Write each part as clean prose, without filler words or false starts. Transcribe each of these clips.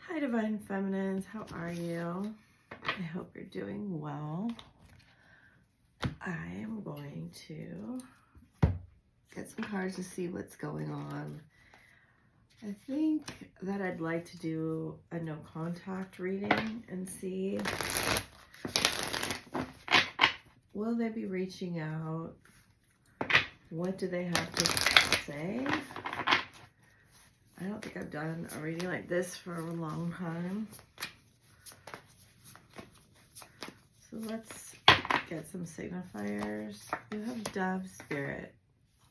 Hi Divine Feminines, how are you? I hope you're doing well. I am going to get some cards to see what's going on. I think that I'd like to do a no contact reading and see, will they be reaching out? What do they have to say? I don't think I've done a reading like this for a long time. So let's get some signifiers. You have Dove Spirit.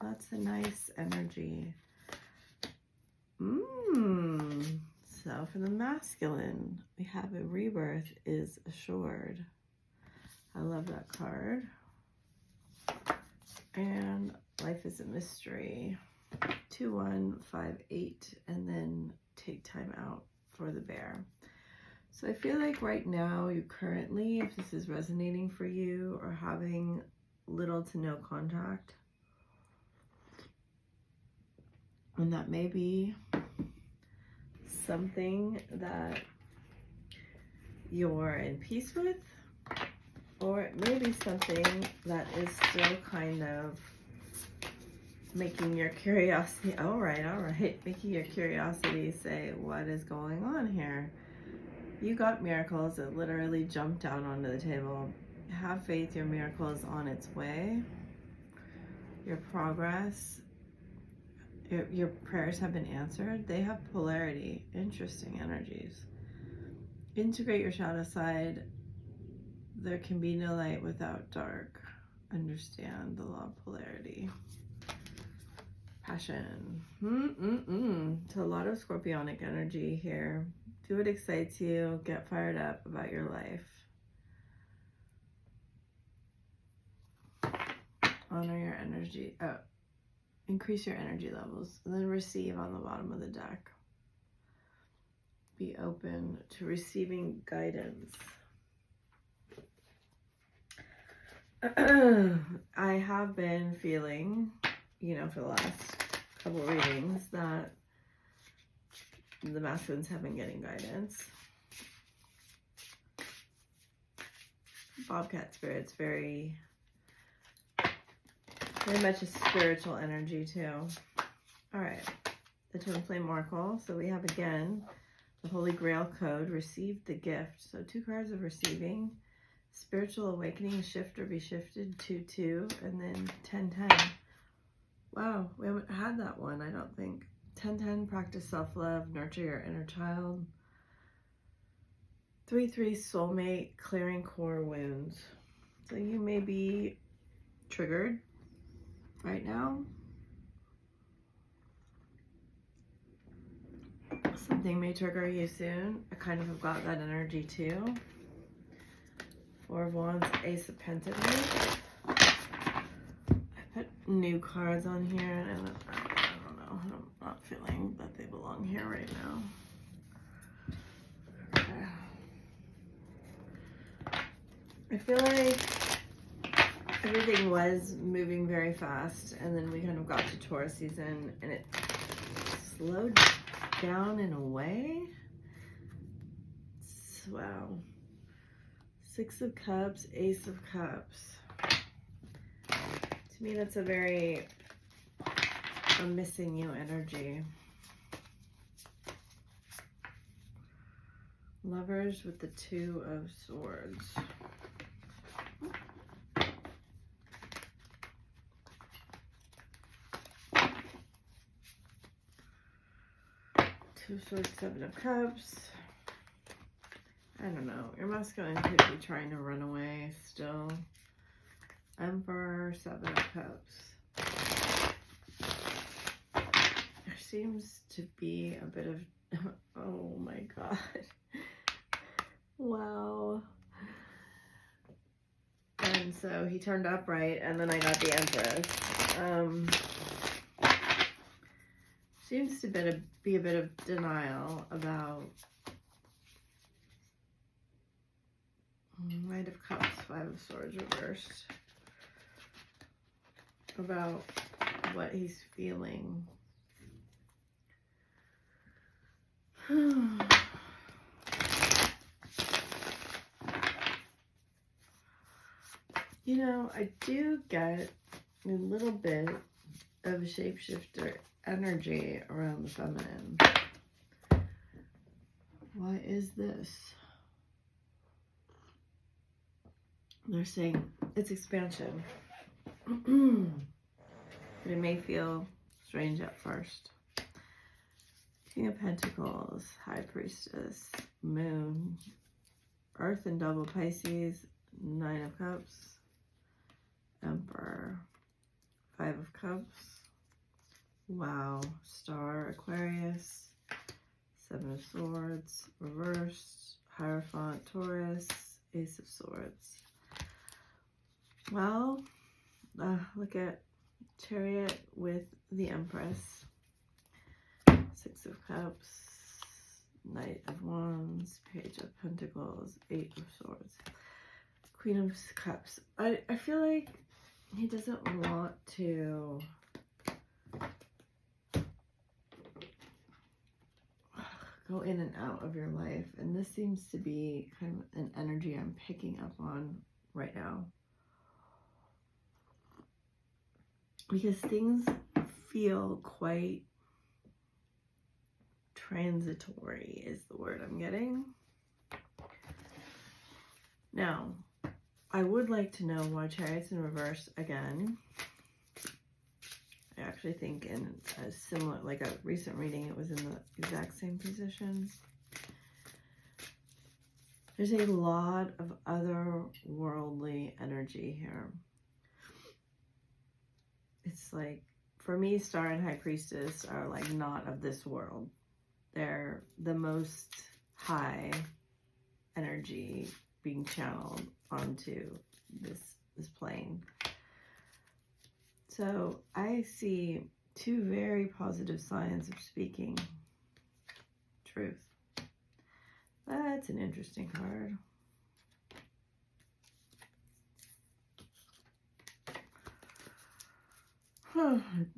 That's a nice energy. So for the masculine, we have a rebirth is assured. I love that card. And life is a mystery. 2158, and then take time out for the bear. So I feel like right now you currently, if this is resonating for you, are having little to no contact. And that may be something that you're in peace with, or it may be something that is still kind of making your curiosity, all right, making your curiosity say, what is going on here? You got miracles that literally jumped down onto the table. Have faith, your miracle is on its way. Your progress, your prayers have been answered. They have polarity, interesting energies. Integrate your shadow side. There can be no light without dark. Understand the law of polarity. Passion. So a lot of scorpionic energy here. Do what excites you. Get fired up about your life. Honor your energy. Increase your energy levels. And then receive on the bottom of the deck. Be open to receiving guidance. I have been feeling, for the last couple readings that the masculines have been getting guidance. Bobcat Spirit's very much a spiritual energy too. All right, the Twin Flame Oracle. So we have again the Holy Grail code, receive the gift. So 2 cards of receiving. Spiritual awakening, shift or be shifted, 2-2, and then 10-10. Wow, we haven't had that one, I don't think. 10-10, practice self-love, nurture your inner child. 3-3, soulmate, clearing core wounds. So you may be triggered right now. Something may trigger you soon. I kind of have got that energy too. 4 of Wands, Ace of Pentacles. I put new cards on here and I don't know. I'm not feeling that they belong here right now. Okay. I feel like everything was moving very fast and then we kind of got to Taurus season and it slowed down in a way. Wow. 6 of Cups, Ace of Cups. To me, that's a very I'm missing you energy. Lovers with the 2 of Swords. 2 of Swords, 7 of Cups. I don't know. Your masculine could be trying to run away still. Emperor, 7 of Cups. There seems to be a bit of... Oh my god. Wow. And so he turned upright, and then I got the Empress. Seems to be a bit of denial about... Knight of Cups, 5 of Swords reversed. About what he's feeling. You know, I do get a little bit of shapeshifter energy around the feminine. Why is this? They're saying it's expansion. But it may feel strange at first. King of Pentacles, High Priestess, Moon, Earth and double Pisces, Nine of Cups, Emperor, Five of Cups, wow, Star, Aquarius, Seven of Swords, reversed, Hierophant, Taurus, Ace of Swords. Well, look at Chariot with the Empress, Six of Cups, Knight of Wands, Page of Pentacles, Eight of Swords, Queen of Cups. I feel like he doesn't want to go in and out of your life. And this seems to be kind of an energy I'm picking up on right now. Because things feel quite transitory is the word I'm getting. Now, I would like to know why Chariot's in reverse again. I actually think in a similar, like a recent reading, it was in the exact same position. There's a lot of otherworldly energy here. It's like, for me, Star and High Priestess are like not of this world. They're the most high energy being channeled onto this plane. So I see two very positive signs of speaking truth. That's an interesting card.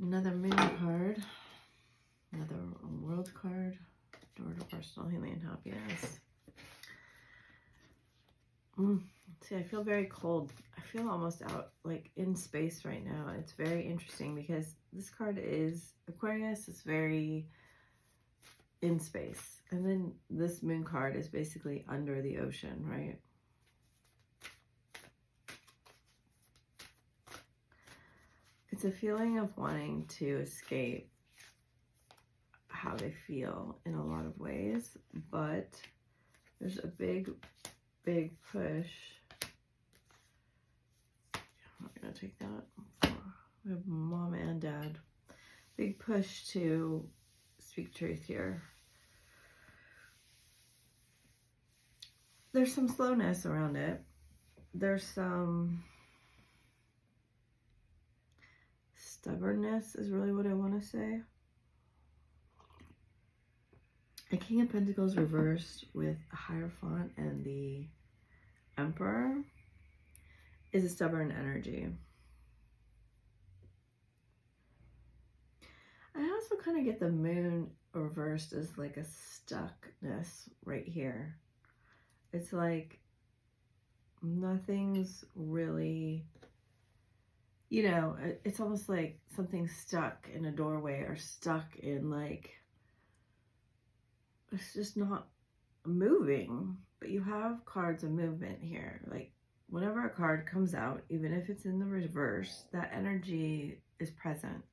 Another moon card. Another world card. Door to personal healing and happiness. See, I feel very cold. I feel almost out, like in space right now. It's very interesting because this card is Aquarius. It's very in space. And then this moon card is basically under the ocean, right? It's a feeling of wanting to escape how they feel in a lot of ways, but there's a big push. I'm not gonna take that. We have mom and dad. Big push to speak truth here. There's some slowness around it. There's some stubbornness is really what I want to say. A King of Pentacles reversed with a Hierophant and the Emperor is a stubborn energy. I also kind of get the Moon reversed as like a stuckness right here. It's like nothing's really, you know, it's almost like something stuck in a doorway or stuck in like, it's just not moving. But you have cards of movement here. Like whenever a card comes out, even if it's in the reverse, that energy is present.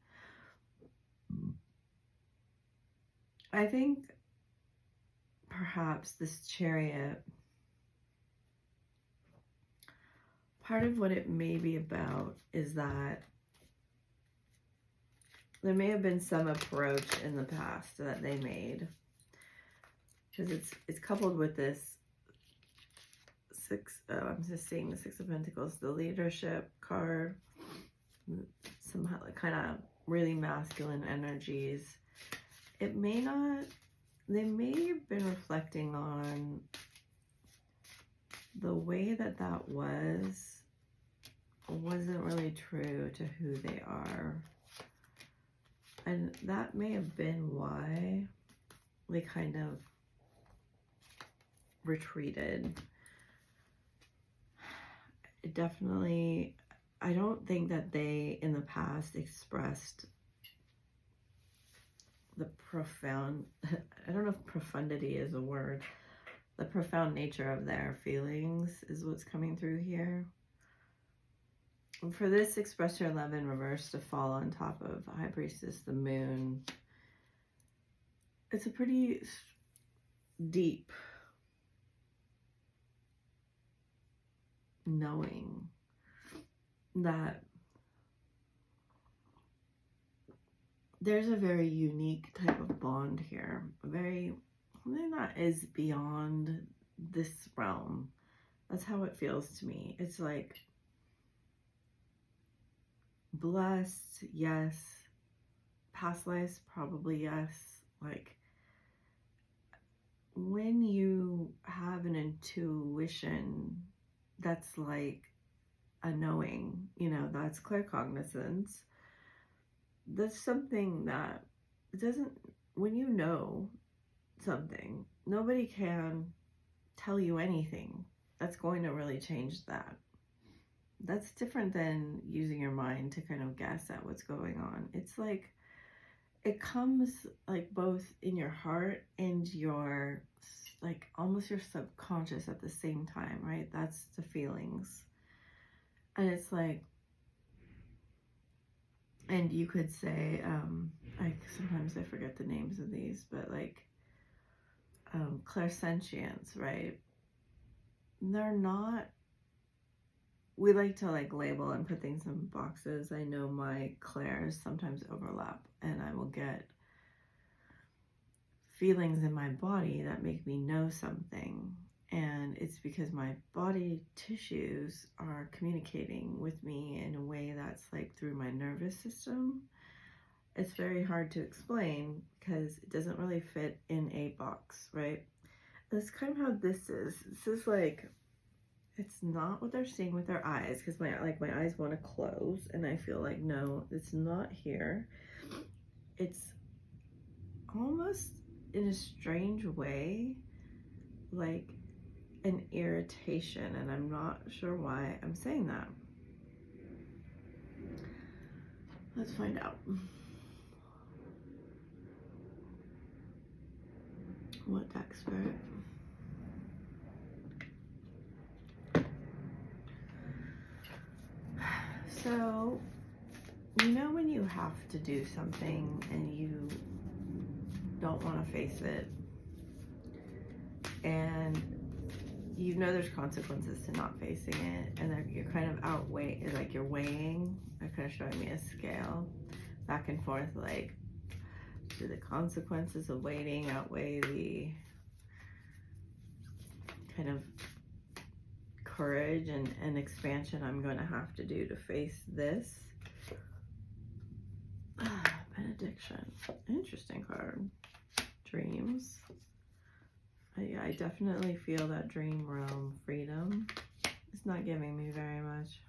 I think perhaps this Chariot, part of what it may be about is that there may have been some approach in the past that they made, because it's coupled with this I'm just seeing the Six of Pentacles, the leadership card, somehow kind of really masculine energies. It may not, they may have been reflecting on the way that wasn't really true to who they are. And that may have been why they kind of retreated. it definitely, I don't think that they in the past expressed the profound, I don't know if profundity is a word, the profound nature of their feelings is what's coming through here. And for this express your love in reverse to fall on top of High Priestess, the moon, it's a pretty deep knowing that there's a very unique type of bond here, something that is beyond this realm. That's how it feels to me. It's like blessed, yes. Past lives, probably yes. Like when you have an intuition that's like a knowing, that's claircognizance. That's something that when you know something, nobody can tell you anything that's going to really change that. That's different than using your mind to kind of guess at what's going on. It's like, it comes like both in your heart and your, like almost your subconscious at the same time, right? That's the feelings. And it's like, and you could say, sometimes I forget the names of these, but like, clairsentience, right? They're not, we like to like label and put things in boxes. I know my clairs sometimes overlap, and I will get feelings in my body that make me know something. And it's because my body tissues are communicating with me in a way that's like through my nervous system. It's very hard to explain because it doesn't really fit in a box, right? That's kind of how this is. This is like, it's not what they're seeing with their eyes, because my eyes want to close, and I feel like, no, it's not here. It's almost in a strange way like an irritation, and I'm not sure why I'm saying that. Let's find out. What deck, Spirit? So, when you have to do something and you don't want to face it, and there's consequences to not facing it, and you're kind of like you're weighing, they're kind of showing me a scale back and forth, like, do the consequences of waiting outweigh the kind of courage and expansion I'm going to have to do to face this? Benediction. Interesting card. Dreams. I definitely feel that dream realm freedom. It's not giving me very much.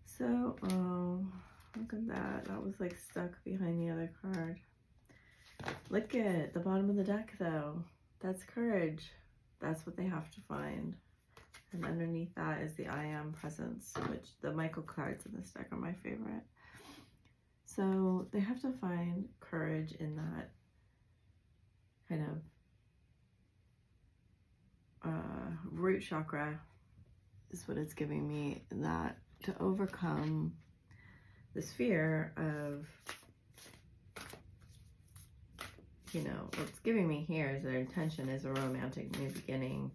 So, oh, look at that. That was like stuck behind the other card. Look at the bottom of the deck though. That's courage. That's what they have to find. And underneath that is the I am presence, which the Michael cards in this deck are my favorite. So they have to find courage in that kind of root chakra is what it's giving me, that to overcome this fear of, what's giving me here is their intention is a romantic new beginning.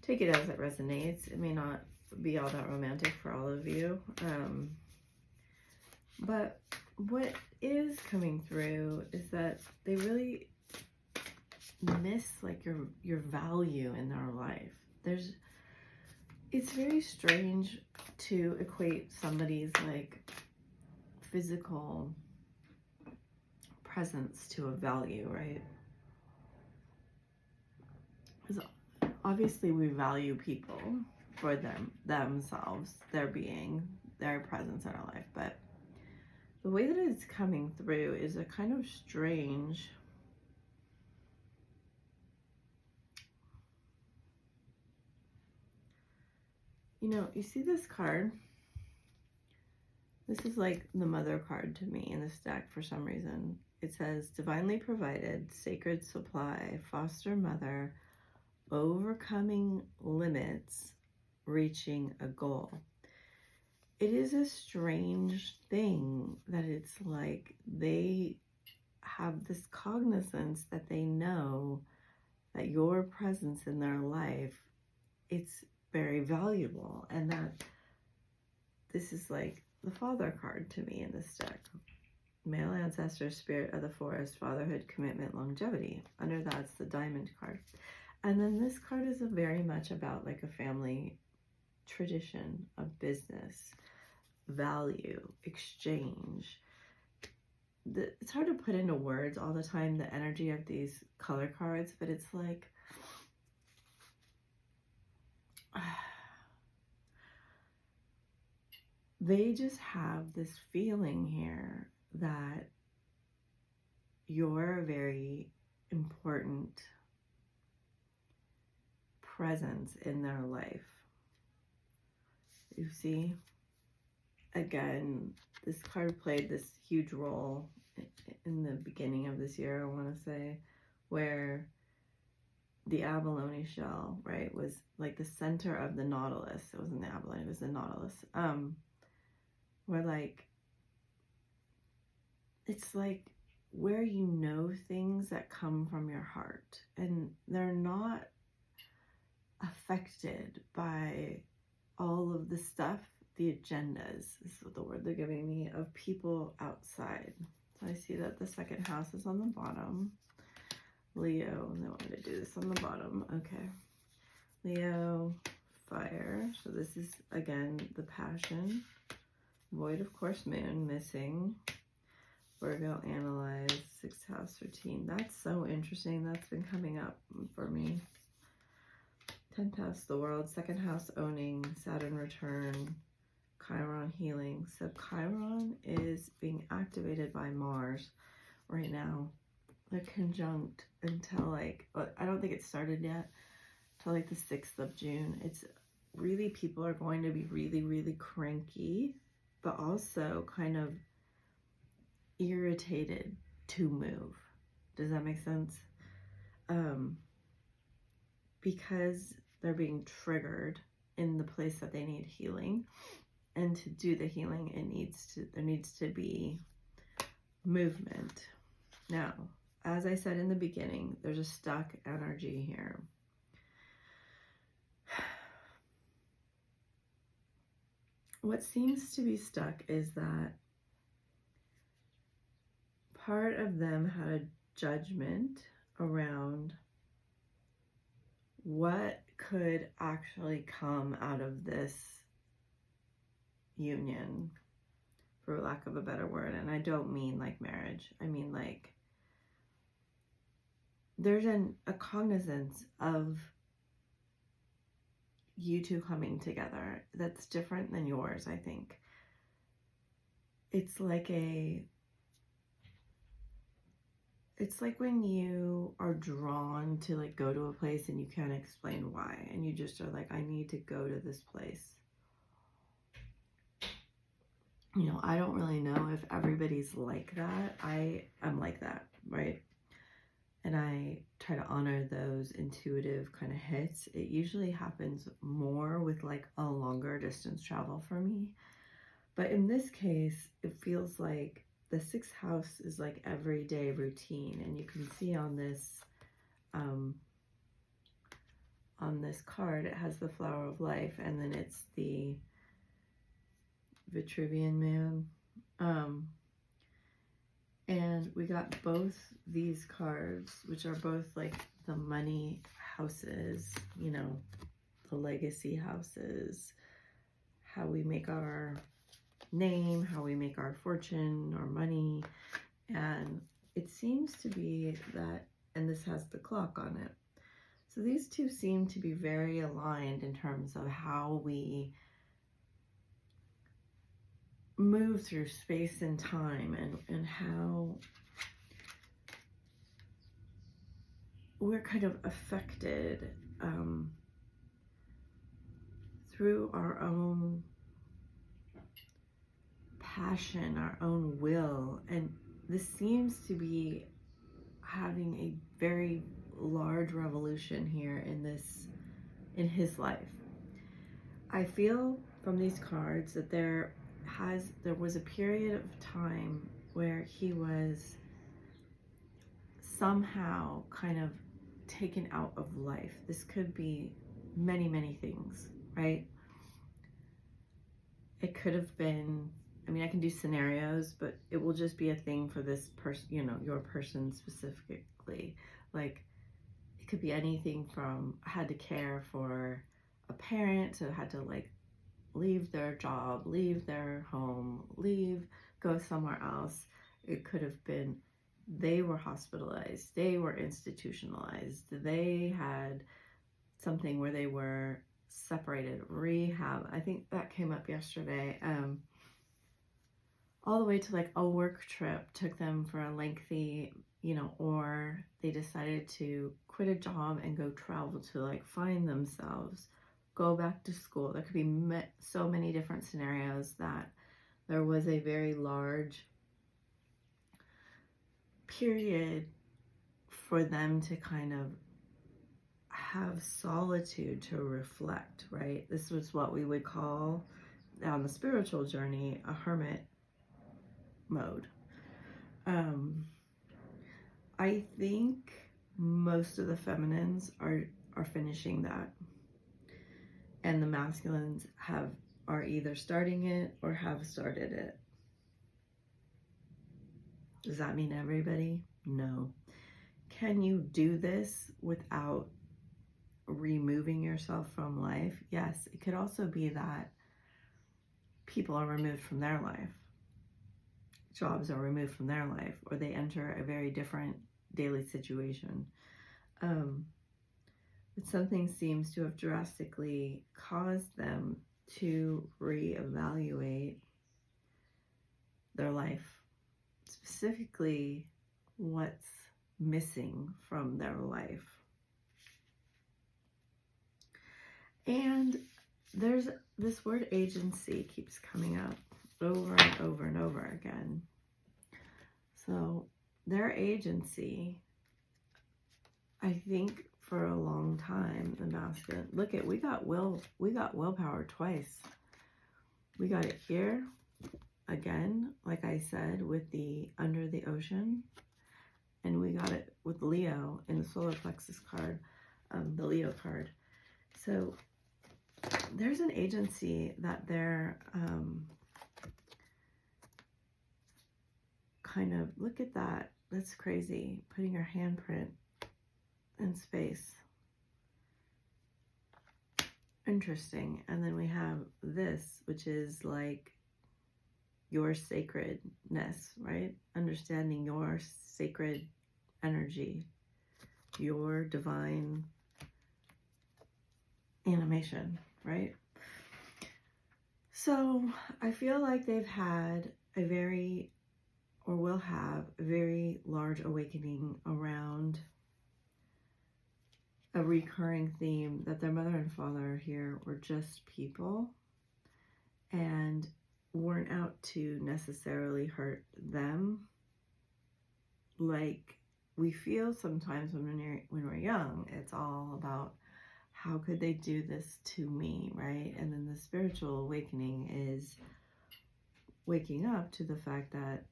Take it as it resonates. It may not be all that romantic for all of you. But what is coming through is that they really miss like your value in their life. It's very strange to equate somebody's like physical presence to a value, right? Because obviously we value people for themselves, their being, their presence in our life, but the way that it's coming through is a kind of strange You know, you see this card? This is like the mother card to me in this deck for some reason. It says, divinely provided, sacred supply, foster mother, overcoming limits, reaching a goal. It is a strange thing that it's like they have this cognizance that they know that your presence in their life, it's very valuable, and that this is like the father card to me in this deck. Male ancestor, spirit of the forest, fatherhood, commitment, longevity. Under that's the diamond card. And then this card is very much about like a family tradition, a business, value, exchange. It's hard to put into words all the time, the energy of these color cards, but it's like they just have this feeling here that you're a very important presence in their life. You see, again, this card played this huge role in the beginning of this year, I want to say, where the abalone shell, right, was like the center of the nautilus. It wasn't the abalone, it was the nautilus. Where like, it's like where you know things that come from your heart, and they're not affected by all of the stuff, the agendas, this is the word they're giving me, of people outside. So I see that the second house is on the bottom. Leo, and they want me to do this on the bottom. Okay. Leo, fire. So this is, again, the passion. Void, of course, moon, missing. Virgo, analyze, 6th house routine. That's so interesting. That's been coming up for me. 10th house, the world. 2nd house, owning. Saturn, return. Chiron, healing. So Chiron is being activated by Mars right now. They're conjunct until like, I don't think it started yet, until like the 6th of June. It's really, people are going to be really, really cranky, but also kind of irritated to move. Does that make sense? Because they're being triggered in the place that they need healing. And to do the healing, there needs to be movement. Now, as I said in the beginning, there's a stuck energy here. What seems to be stuck is that part of them had a judgment around what could actually come out of this union, for lack of a better word. And I don't mean like marriage. I mean like there's a cognizance of you two coming together that's different than yours, I think. It's like when you are drawn to like go to a place and you can't explain why, and you just are like, I need to go to this place. You know, I don't really know if everybody's like that. I am like that, right? And I try to honor those intuitive kind of hits. It usually happens more with like a longer distance travel for me. But in this case, it feels like the 6th house is like everyday routine. And you can see on this card, it has the flower of life, and then it's the Vitruvian man. And we got both these cards, which are both like the money houses, you know, the legacy houses, how we make our name, how we make our fortune, our money. And it seems to be that, and this has the clock on it. So these two seem to be very aligned in terms of how we move through space and time, and how we're kind of affected through our own passion, our own will. And this seems to be having a very large revolution here in his life. I feel from these cards that there was a period of time where he was somehow kind of taken out of life. This could be many, many things, right? It could have been, I mean, I can do scenarios, but it will just be a thing for this person, you know, your person specifically. Like, it could be anything from I had to care for a parent, so I had to like leave their job, leave their home, go somewhere else. It could have been they were hospitalized, they were institutionalized, they had something where they were separated, rehab. I think that came up yesterday. All the way to like a work trip took them for a lengthy, you know, or they decided to quit a job and go travel to like find themselves, go back to school. There could be so many different scenarios that there was a very large period for them to kind of have solitude to reflect, right? This was what we would call on the spiritual journey a hermit mode. I think most of the feminines are finishing that, and the masculines are either starting it or have started it. Does that mean everybody? No. Can you do this without removing yourself from life? Yes. It could also be that people are removed from their life. Jobs are removed from their life, or they enter a very different daily situation. But something seems to have drastically caused them to reevaluate their life, specifically what's missing from their life. And there's this word agency keeps coming up over and over and over again. So their agency, I think for a long time, the masculine, look at, we got willpower twice. We got it here again, like I said, with the under the ocean, and we got it with Leo in the solar plexus card, the Leo card. So there's an agency that they're kind of, look at that, that's crazy, putting your handprint in space. Interesting. And then we have this, which is like your sacredness, right? Understanding your sacred energy, your divine animation, right? So I feel like they've had a very, or will have a very large awakening around a recurring theme that their mother and father here were just people and weren't out to necessarily hurt them. Like we feel sometimes when we're young, it's all about how could they do this to me, right? And then the spiritual awakening is waking up to the fact that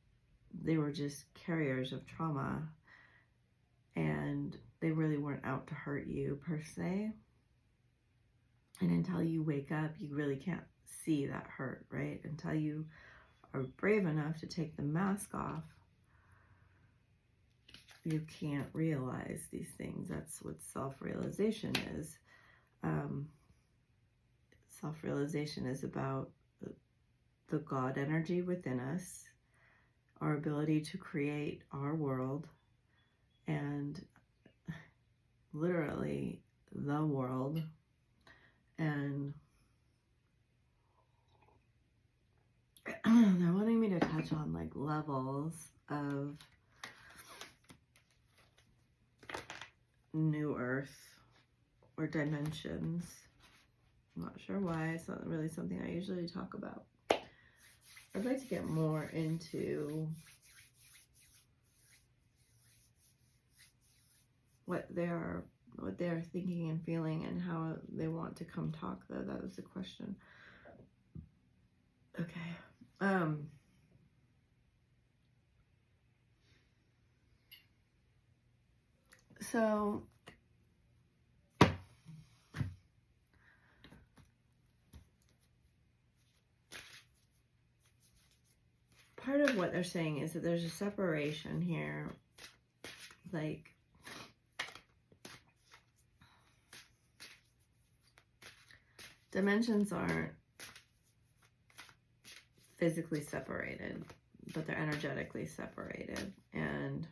they were just carriers of trauma and they really weren't out to hurt you per se. And until you wake up, you really can't see that hurt, right? Until you are brave enough to take the mask off, you can't realize these things. That's what self-realization is. Self-realization is about the God energy within us, our ability to create our world, and literally the world. And they're wanting me to touch on like levels of new earth or dimensions. I'm not sure why. It's not really something I usually talk about. I'd like to get more into what they're thinking and feeling and how they want to come talk, though. That was the question. Okay. So part of what they're saying is that there's a separation here, like dimensions aren't physically separated, but they're energetically separated. And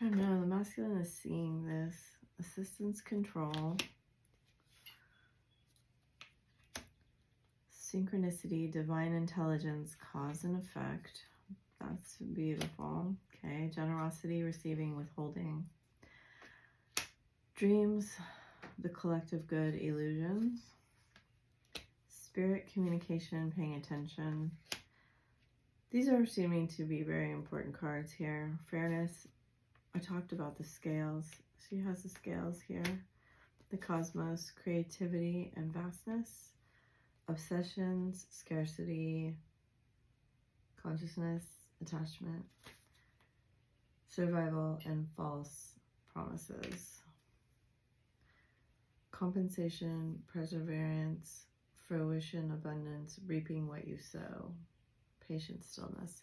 I don't know, the masculine is seeing this. Assistance, control, synchronicity, divine intelligence, cause and effect. That's beautiful. Okay, generosity, receiving, withholding. Dreams, the collective good, illusions. Spirit, communication, paying attention. These are seeming to be very important cards here. Fairness, I talked about the scales. She has the scales here. The cosmos, creativity and vastness. Obsessions, scarcity, consciousness, attachment, survival, and false promises. Compensation, perseverance, fruition, abundance, reaping what you sow, patience, stillness.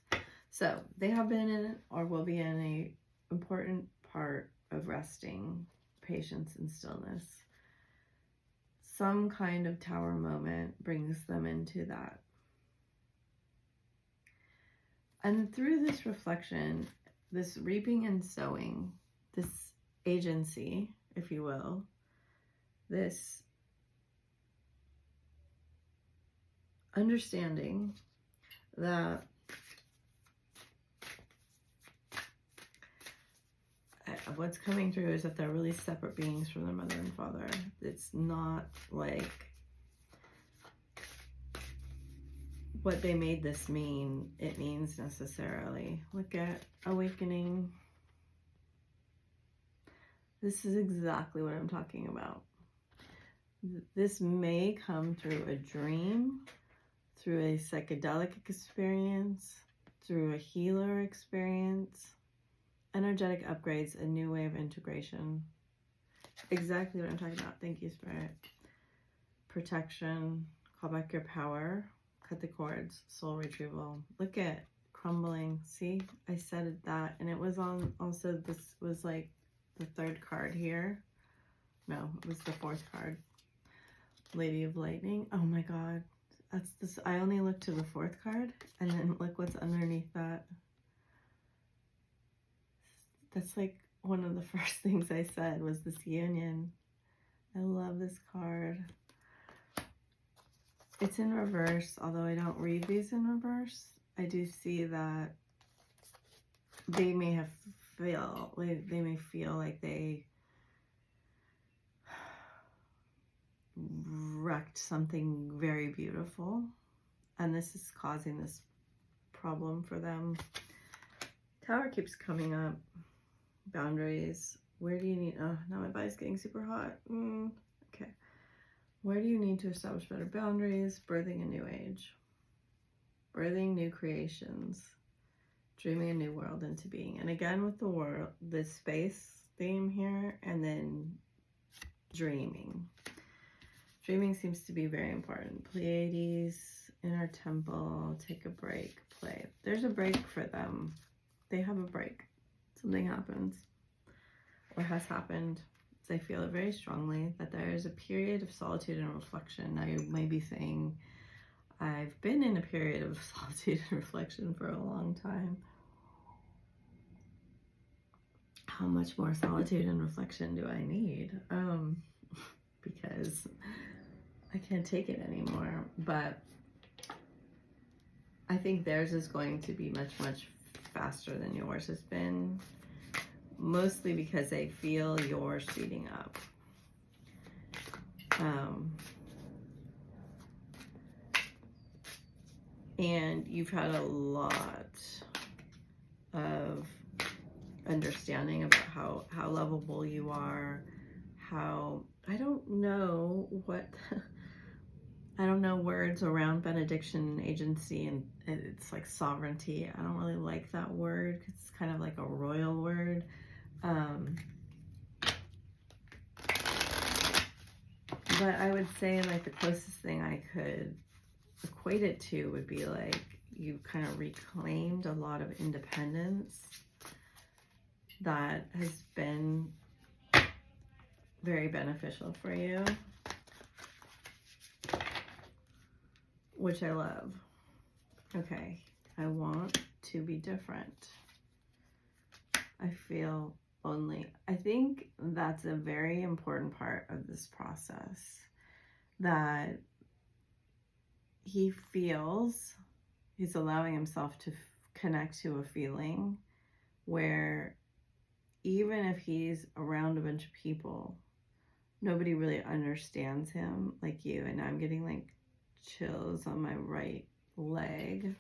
So they have been in or will be in a important part of resting, patience, and stillness. Some kind of tower moment brings them into that. And through this reflection, this reaping and sowing, this agency, if you will, this understanding that what's coming through is that they're really separate beings from their mother and father. It's not like what they made this mean, it means necessarily. Look at awakening. This is exactly what I'm talking about. This may come through a dream, through a psychedelic experience, through a healer experience, energetic upgrades, a new way of integration. Exactly what I'm talking about. Thank you, Spirit. Protection, call back your power, cut the cords, soul retrieval. Look at crumbling. See, I said that, and it was on also, this was like the third card here. No, it was the fourth card. Lady of Lightning. Oh my God. That's this. I only looked to the fourth card, and then look what's underneath that. That's like one of the first things I said was this union. I love this card. It's in reverse, although I don't read these in reverse. I do see that they may feel like they wrecked something very beautiful, and this is causing this problem for them. Tower keeps coming up. Boundaries. Where do you need, oh, now my body's getting super hot. Okay. Where do you need to establish better boundaries? Birthing a new age. Birthing new creations. Dreaming a new world into being. And again with the world, this space theme here, and then dreaming. Dreaming seems to be very important. Pleiades, inner temple, take a break, play. There's a break for them. They have a break. Something happens or has happened. I feel it very strongly that there is a period of solitude and reflection. Now you may be saying, I've been in a period of solitude and reflection for a long time. How much more solitude and reflection do I need? Because I can't take it anymore. But I think theirs is going to be much, much faster than yours has been. mostly because they feel you're speeding up. And you've had a lot of understanding about how lovable you are, how, I don't know words around benediction, agency, and it's like sovereignty. I don't really like that word because it's kind of like a royal word. But I would say like the closest thing I could equate it to would be like you kind of reclaimed a lot of independence that has been very beneficial for you, which I love. Okay, I want to be different. I feel lonely. I think that's a very important part of this process, that he feels he's allowing himself to connect to a feeling where even if he's around a bunch of people, nobody really understands him like you. And I'm getting like chills on my right leg.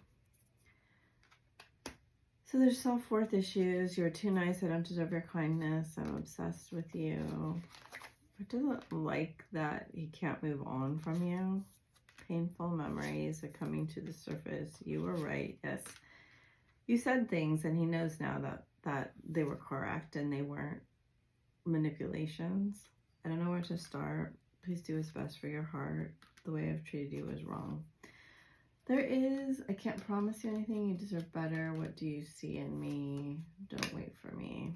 So there's self-worth issues. You're too nice. I don't deserve your kindness. I'm obsessed with you. It doesn't like that he can't move on from you. Painful memories are coming to the surface. You were right. Yes. You said things and he knows now that they were correct and they weren't manipulations. I don't know where to start. Please do what's best for your heart. The way I've treated you was wrong. There is, I can't promise you anything. You deserve better. What do you see in me? Don't wait for me.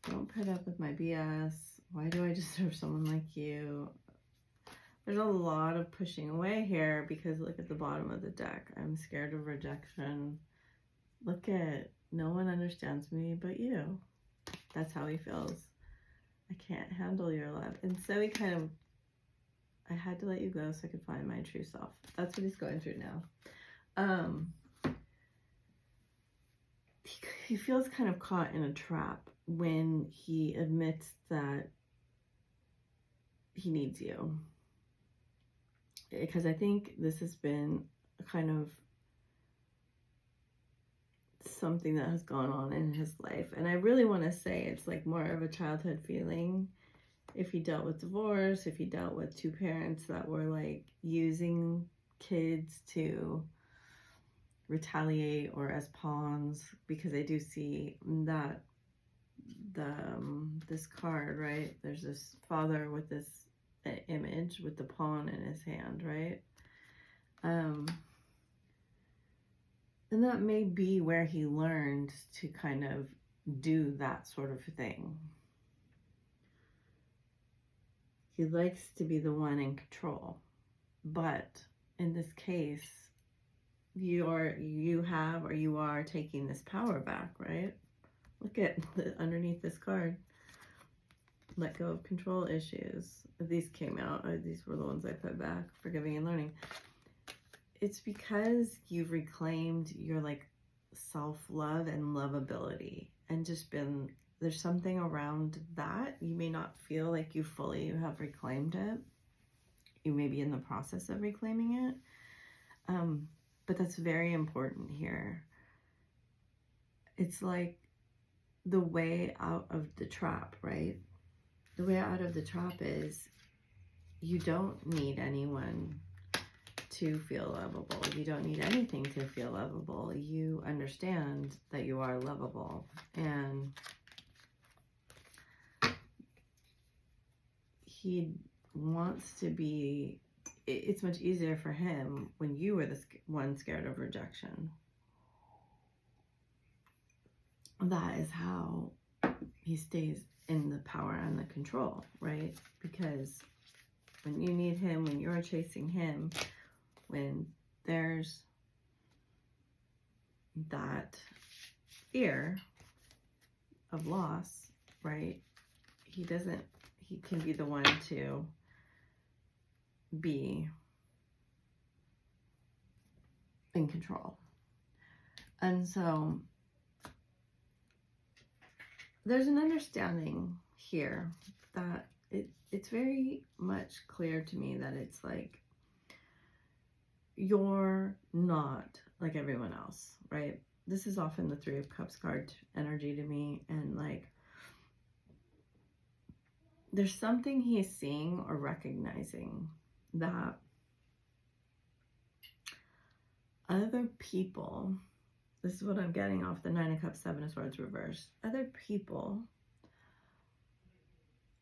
Don't put up with my BS. Why do I deserve someone like you? There's a lot of pushing away here because look at the bottom of the deck. I'm scared of rejection. Look at, no one understands me but you. That's how he feels. I can't handle your love. And so he kind of, I had to let you go so I could find my true self. That's what he's going through now. He feels kind of caught in a trap when he admits that he needs you. Because I think this has been kind of something that has gone on in his life. And I really want to say it's like more of a childhood feeling. If he dealt with divorce, if he dealt with two parents that were like using kids to retaliate or as pawns, because I do see that this card, right? There's this father with this image with the pawn in his hand, right? And that may be where he learned to kind of do that sort of thing. He likes to be the one in control, but in this case, you are taking this power back, right? Look at underneath this card. Let go of control issues. These came out. These were the ones I put back. Forgiving and learning. It's because you've reclaimed your like self-love and lovability, and just been, there's something around that. You may not feel like you fully have reclaimed it. You may be in the process of reclaiming it. But that's very important here. It's like the way out of the trap, right? The way out of the trap is you don't need anyone to feel lovable. You don't need anything to feel lovable. You understand that you are lovable. And he wants to be, it's much easier for him when you were the one scared of rejection. That is how he stays in the power and the control, right? Because when you need him, when you're chasing him, when there's that fear of loss, right? He can be the one to be in control. And so there's an understanding here that it's very much clear to me that it's like you're not like everyone else, right? This is often the Three of Cups card energy to me, and like there's something he's seeing or recognizing that other people, this is what I'm getting off the Nine of Cups, Seven of Swords reversed, other people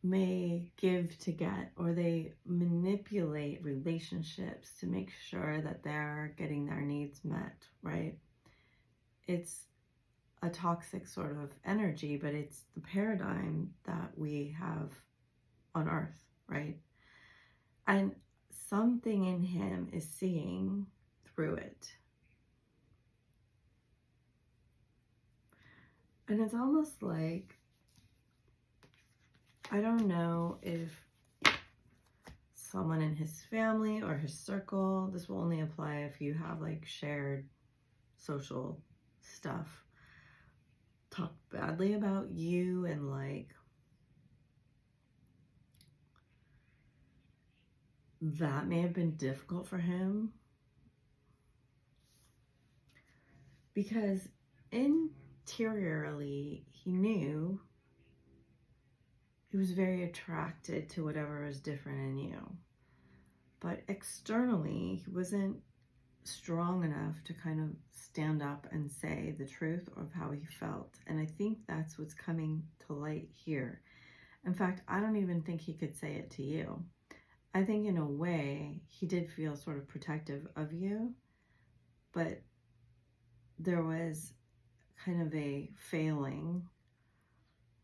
may give to get, or they manipulate relationships to make sure that they're getting their needs met, right? It's a toxic sort of energy, but it's the paradigm that we have on earth, right? And something in him is seeing through it. And it's almost like, I don't know if someone in his family or his circle, this will only apply if you have like shared social stuff, talk badly about you, and like that may have been difficult for him, because interiorly he knew he was very attracted to whatever was different in you, but externally he wasn't strong enough to kind of stand up and say the truth of how he felt. And I think that's what's coming to light here. In fact, I don't even think he could say it to you. I think in a way he did feel sort of protective of you, but there was kind of a failing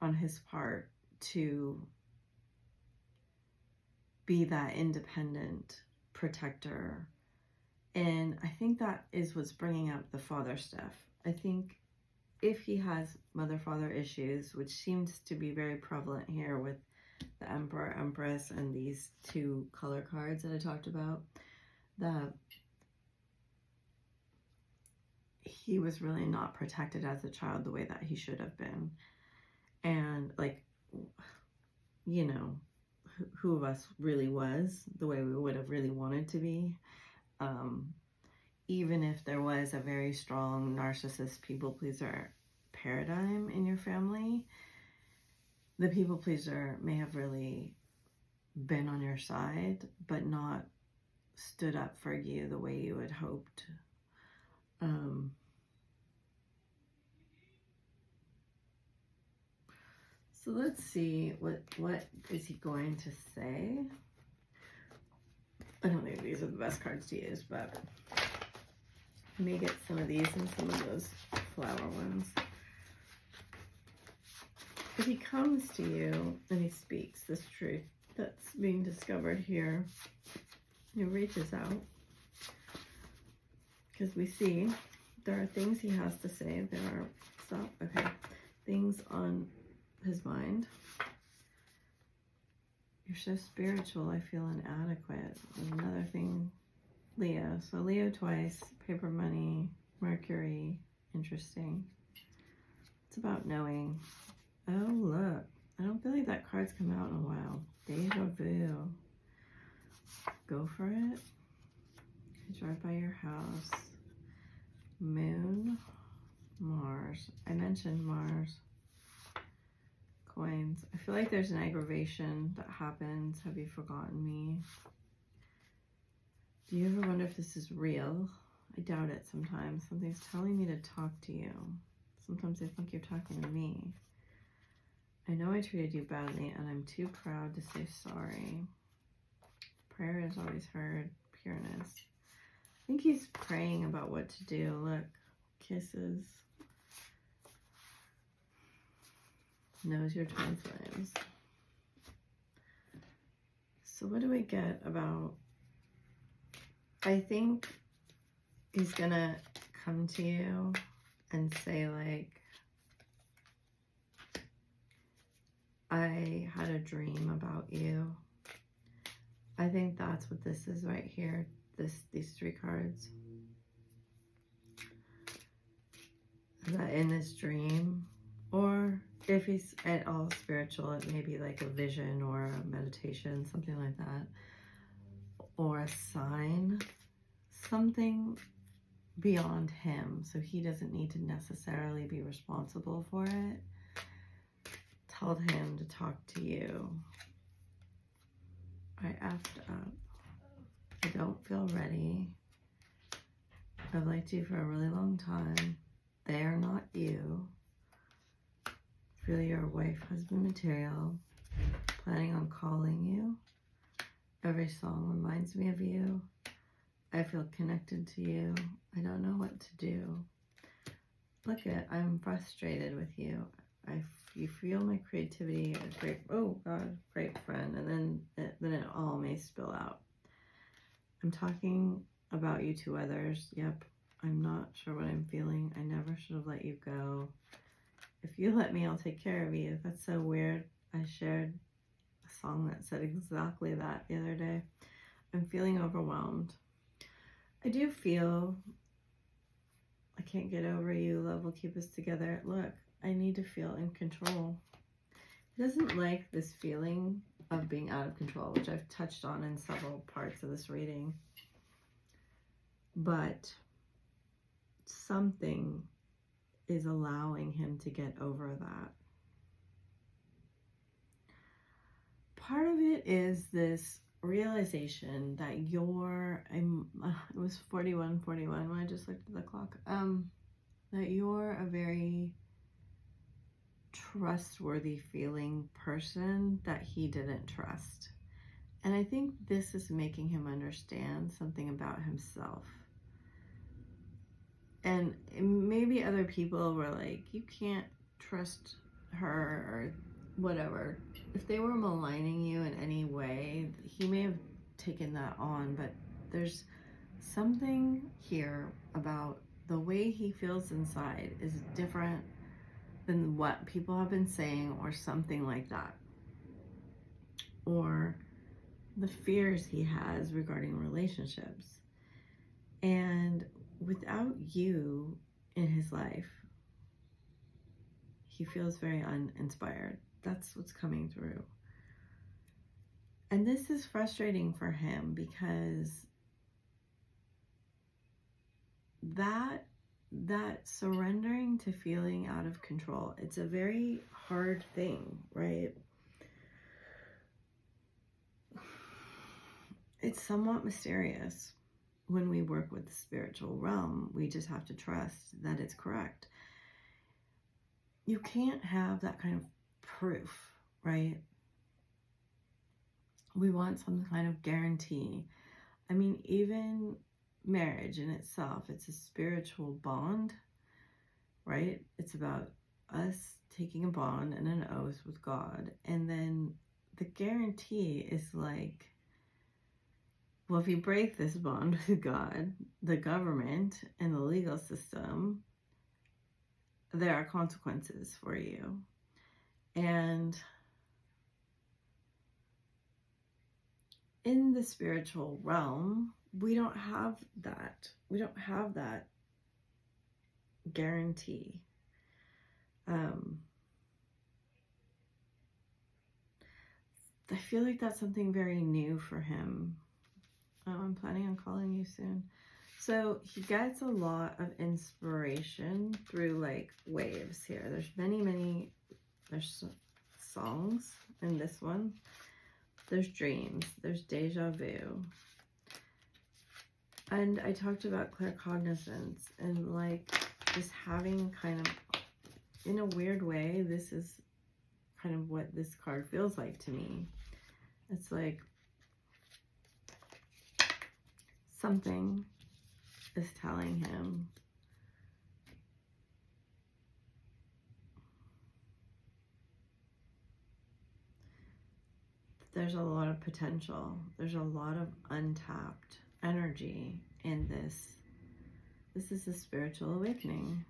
on his part to be that independent protector. And I think that is what's bringing up the father stuff. I think if he has mother-father issues, which seems to be very prevalent here with the Emperor, Empress, and these two color cards that I talked about, that he was really not protected as a child the way that he should have been. And like, you know, who of us really was the way we would have really wanted to be. Even if there was a very strong narcissist people pleaser paradigm in your family, the people pleaser may have really been on your side, but not stood up for you the way you had hoped. So let's see, what is he going to say? I don't think these are the best cards to use, but I may get some of these and some of those flower ones. If he comes to you and he speaks this truth that's being discovered here, he reaches out, because we see there are things he has to say. There are things on his mind. You're so spiritual, I feel inadequate. Another thing, Leo. So Leo twice, paper money, Mercury, interesting. It's about knowing. Oh, look. I don't feel like that card's come out in a while. Deja vu. Go for it. I drive by your house. Moon, Mars. I mentioned Mars. Coins. I feel like there's an aggravation that happens. Have you forgotten me? Do you ever wonder if this is real? I doubt it sometimes. Something's telling me to talk to you. Sometimes I think you're talking to me. I know I treated you badly, and I'm too proud to say sorry. Prayer is always heard. Pureness. I think he's praying about what to do. Look. Kisses. Knows your twin flames. So what do we get about, I think he's gonna come to you and say like, I had a dream about you. I think that's what this is right here. These three cards. That in this dream, Or if he's at all spiritual, it may be like a vision or a meditation, something like that. Or a sign, something beyond him, so he doesn't need to necessarily be responsible for it. Told him to talk to you. I effed up. I don't feel ready. I've liked you for a really long time. They are not you. Feel your wife, husband material. Planning on calling you. Every song reminds me of you. I feel connected to you. I don't know what to do. Look I'm frustrated with you. You feel my creativity, a great, oh God, great friend, and then it all may spill out. I'm talking about you to others. Yep, I'm not sure what I'm feeling. I never should have let you go. If you let me, I'll take care of you. That's so weird. I shared a song that said exactly that the other day. I'm feeling overwhelmed. I do feel I can't get over you. Love will keep us together. Look, I need to feel in control. He doesn't like this feeling of being out of control, which I've touched on in several parts of this reading. But something is allowing him to get over that. Part of it is this realization that it was 41 when I just looked at the clock, that you're a very trustworthy feeling person that he didn't trust. And I think this is making him understand something about himself. And maybe other people were like, you can't trust her or whatever. If they were maligning you in any way, he may have taken that on, but there's something here about the way he feels inside is different than what people have been saying, or something like that. Or the fears he has regarding relationships. And without you in his life, he feels very uninspired. That's what's coming through. And this is frustrating for him because that surrendering to feeling out of control, it's a very hard thing, right? It's somewhat mysterious. When we work with the spiritual realm, we just have to trust that it's correct. You can't have that kind of proof, right? We want some kind of guarantee. I mean, even marriage in itself, it's a spiritual bond, right? It's about us taking a bond and an oath with God. And then the guarantee is like, well, if you break this bond with God, the government and the legal system, there are consequences for you. And in the spiritual realm, we don't have that. We don't have that guarantee. I feel like that's something very new for him. I'm planning on calling you soon. So he gets a lot of inspiration through like waves here. There's there's songs in this one. There's dreams. There's deja vu. And I talked about claircognizance and like just having kind of, in a weird way, this is kind of what this card feels like to me. It's like something is telling him there's a lot of potential. There's a lot of untapped energy in this. This is a spiritual awakening.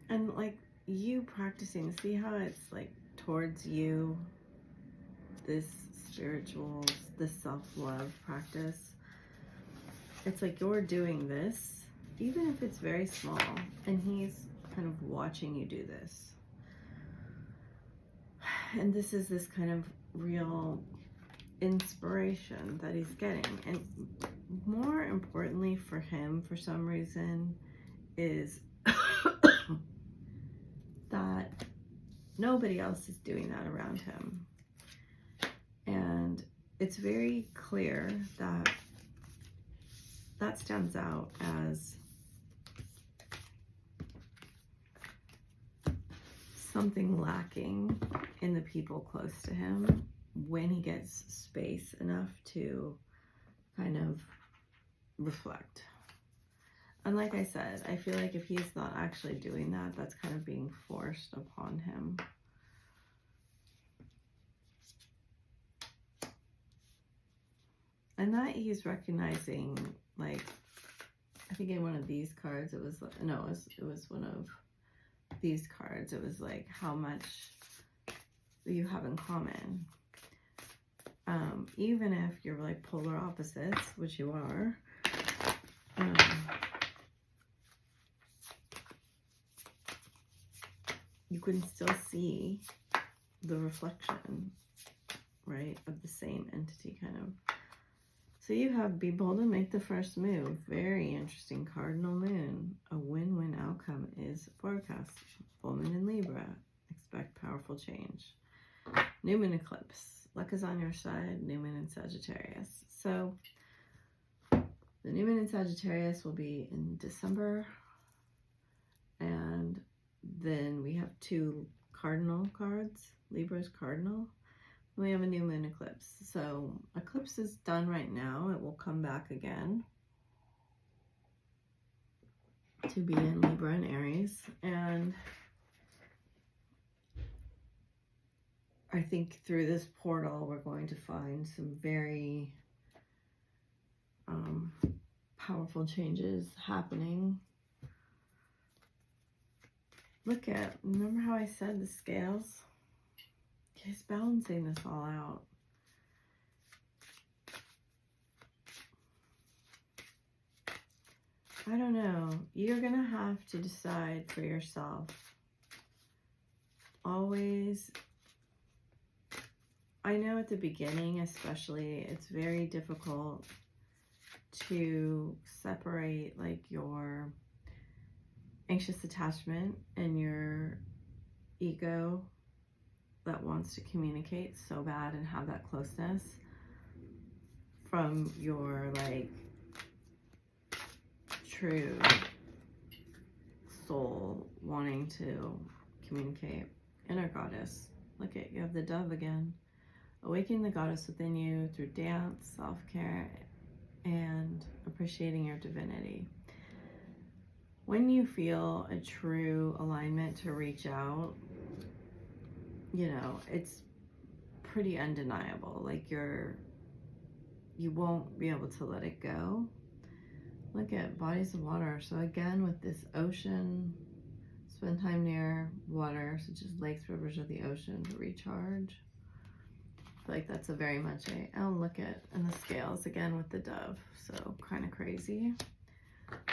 And like you practicing, see how it's like towards you, this spiritual, this self-love practice. It's like you're doing this, even if it's very small, and he's kind of watching you do this. And this is this kind of real inspiration that he's getting. And more importantly for him, for some reason, is that nobody else is doing that around him. And it's very clear that that stands out as something lacking in the people close to him when he gets space enough to kind of reflect. And like I said, I feel like if he's not actually doing that, that's kind of being forced upon him. And that he's recognizing, like, I think in one of these cards, it was, no, it was one of these cards. It was like how much you have in common. Even if you're like polar opposites, which you are, you can still see the reflection, right, of the same entity kind of. So you have be bold and make the first move. Very interesting. Cardinal moon. A win-win outcome is forecast. Full moon in Libra. Expect powerful change. New moon eclipse. Luck is on your side. New moon in Sagittarius. So the new moon in Sagittarius will be in December. And then we have two cardinal cards. Libra's cardinal. We have a new moon eclipse. So eclipse is done right now. It will come back again to be in Libra and Aries. And I think through this portal, we're going to find some very powerful changes happening. Look at, remember how I said the scales? He's balancing this all out. I don't know. You're going to have to decide for yourself. Always. I know at the beginning, especially, it's very difficult to separate like your anxious attachment and your ego that wants to communicate so bad and have that closeness from your like true soul wanting to communicate. Inner goddess. Look at, you have the dove again. Awakening the goddess within you through dance, self-care, and appreciating your divinity. When you feel a true alignment to reach out, you know, it's pretty undeniable. Like you won't be able to let it go. Look at bodies of water. So again, with this ocean, spend time near water, such as lakes, rivers, or the ocean to recharge. I feel like that's a very much a, oh, look at, and the scales again with the dove. So kind of crazy.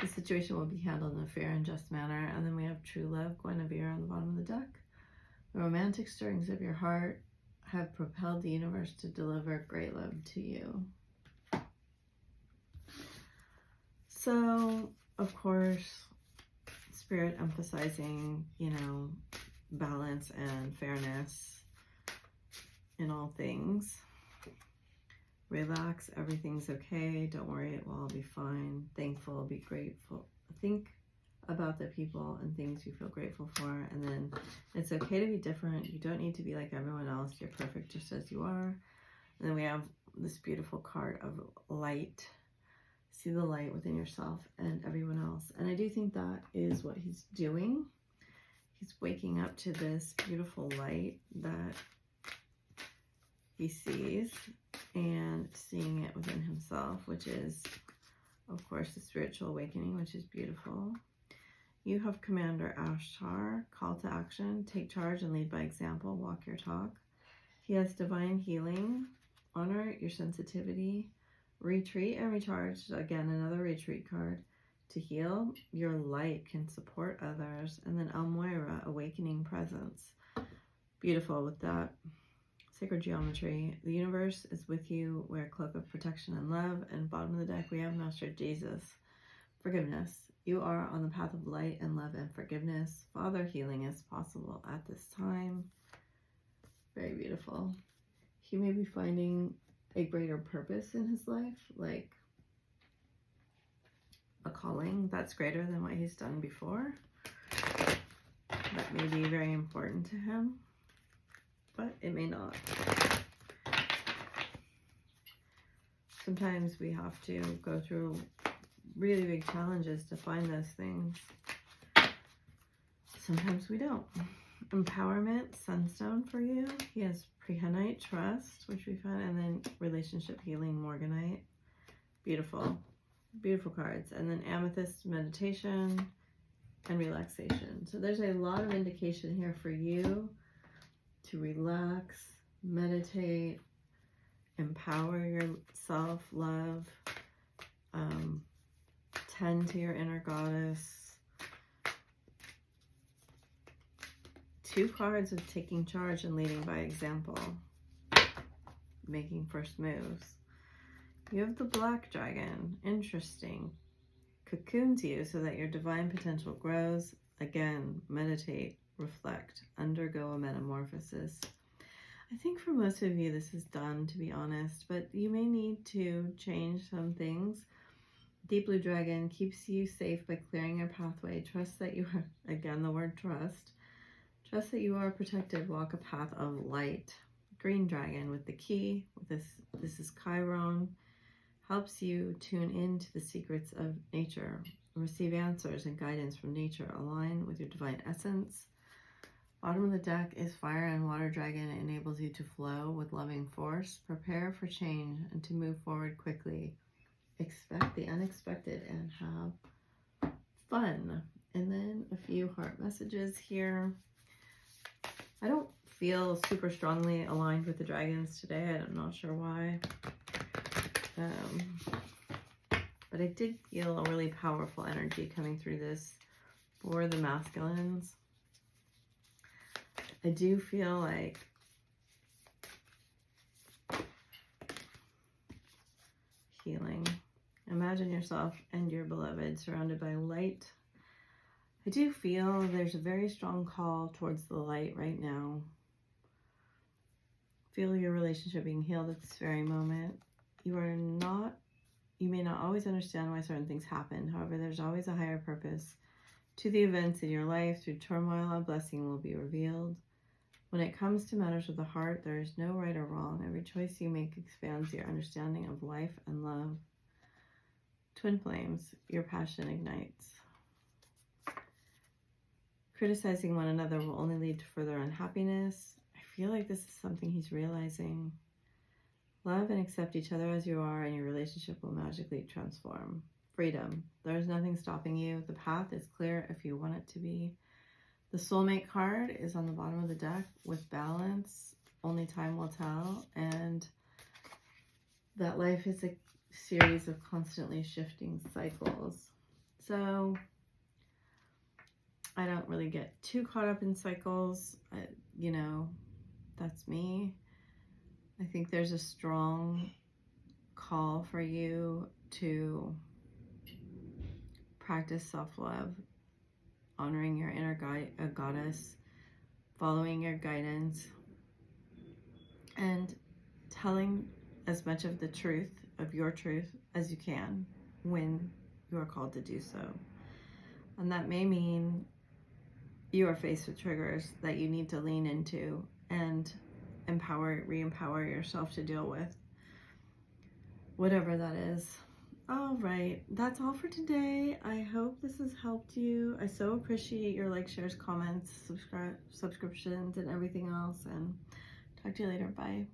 The situation will be handled in a fair and just manner. And then we have true love, Guinevere on the bottom of the deck. The romantic stirrings of your heart have propelled the universe to deliver great love to you. So, of course, Spirit emphasizing, you know, balance and fairness in all things. Relax, everything's okay. Don't worry, it will all be fine. Thankful, be grateful. Think about the people and things you feel grateful for, and then it's okay to be different. You don't need to be like everyone else. You're perfect just as you are. And then we have this beautiful card of light. See the light within yourself and everyone else. And I do think that is what he's doing. He's waking up to this beautiful light that he sees and seeing it within himself, which is, of course, the spiritual awakening, which is beautiful. You have Commander Ashtar, call to action, take charge and lead by example, walk your talk. He has divine healing, honor your sensitivity, retreat and recharge, again, another retreat card, to heal. Your light can support others. And then Almoira, awakening presence. Beautiful with that. Sacred geometry. The universe is with you. Wear a cloak of protection and love. And bottom of the deck, we have Master Jesus. Forgiveness. You are on the path of light and love and forgiveness. Father, healing is possible at this time. Very beautiful. He may be finding a greater purpose in his life, like a calling that's greater than what he's done before. That may be very important to him, but it may not. Sometimes we have to go through really big challenges to find those things. Sometimes we don't. Empowerment, sunstone for you. He has prehenite, trust, which we found, and then relationship healing, morganite. Beautiful. Beautiful cards. And then amethyst, meditation, and relaxation. So there's a lot of indication here for you to relax, meditate, empower yourself, love, tend to your inner goddess. 2 cards of taking charge and leading by example, making first moves. You have the black dragon. Interesting. Cocoons you so that your divine potential grows. Again, meditate, reflect, undergo a metamorphosis. I think for most of you this is done, to be honest, but you may need to change some things. Deep blue dragon keeps you safe by clearing your pathway. Trust that you are, again, the word trust. Trust that you are protected. Walk a path of light. Green dragon with the key. This is Chiron. Helps you tune into the secrets of nature. Receive answers and guidance from nature. Align with your divine essence. Bottom of the deck is fire and water dragon. It enables you to flow with loving force. Prepare for change and to move forward quickly. Expect the unexpected and have fun. And then a few heart messages here. I don't feel super strongly aligned with the dragons today. I'm not sure why. But I did feel a really powerful energy coming through this for the masculines. I do feel like healing. Imagine yourself and your beloved surrounded by light. I do feel there's a very strong call towards the light right now. Feel your relationship being healed at this very moment. You may not always understand why certain things happen. However, there's always a higher purpose to the events in your life. Through turmoil, a blessing will be revealed. When it comes to matters of the heart, there is no right or wrong. Every choice you make expands your understanding of life and love. Twin flames, your passion ignites. Criticizing one another will only lead to further unhappiness. I feel like this is something he's realizing. Love and accept each other as you are, and your relationship will magically transform. Freedom. There is nothing stopping you. The path is clear if you want it to be. The Soulmate card is on the bottom of the deck with balance. Only time will tell. And that life is a series of constantly shifting cycles. So I don't really get too caught up in cycles. That's me. I think there's a strong call for you to practice self-love, honoring your inner goddess, following your guidance, and telling as much of the truth, of your truth, as you can when you are called to do so. And that may mean you are faced with triggers that you need to lean into and re-empower yourself to deal with, whatever that is. All right, that's all for today. I hope this has helped you. I so appreciate your likes, shares, comments, subscriptions, and everything else. And talk to you later. Bye.